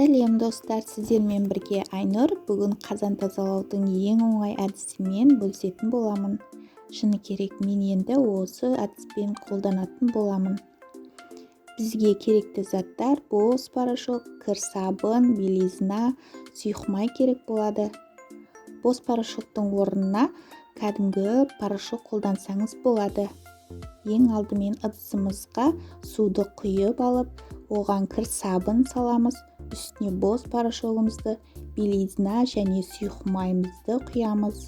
Сәлем достар, сіздермен бірге Айнұр. Бүгін қазан тазалаудың ең оңай әдісімен бөлісетін боламын. Шыны керек, мен енді осы әдіспен қолданатын боламын. Бізге керекті заттар боз порошок, кір сабын, белизна, сұйық керек болады. Боз порошоктың орнына кәдімгі порошок қолдансаңыз болады. Ең алдымен ыдысымызға суды құйып алып, оған кір сабын саламыз. Үстіне боз порошогымызды, белизна және сұйық майымызды құямыз.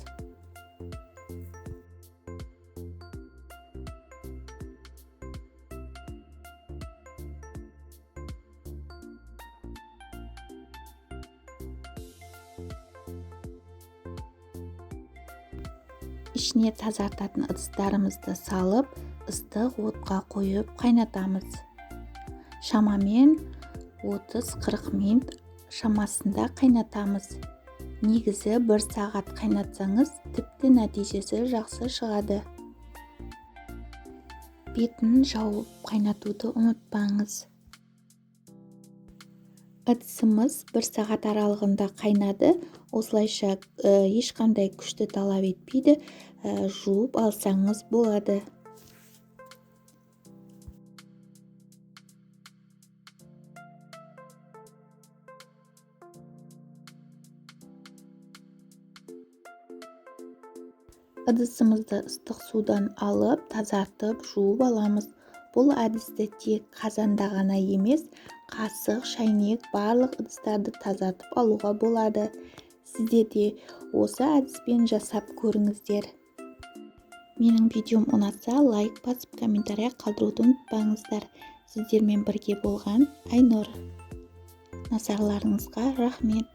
Ішіне тазартатын ыдыстарымызды салып, ыстық отқа қойып қайнатамыз. Шамамен 30-40 минут шамасында қайнатамыз. Негізі 1 сағат қайнатсаңыз, тіпті нәтижесі жақсы шығады. Бетін жауып қайнатуды ұмытпаңыз. Ыдысымыз 1 сағат аралығында қайнады. Осылайша ешқандай күшті талап етпейді. Жуып алсаңыз болады. Ыдысымызды ыстық судан алып, тазартып, жуып аламыз. Бұл әдісті тек қазанда ғана емес, қасық, шайнек, барлық ыдыстарды тазартып алуға болады. Сіздер де осы әдіспен жасап көріңіздер. Менің видеом ұнаса, лайк басып, комментария қалдыруды ұмытпаңыздар. Сіздермен бірге болған Айнұр. Назарларыңызға рахмет.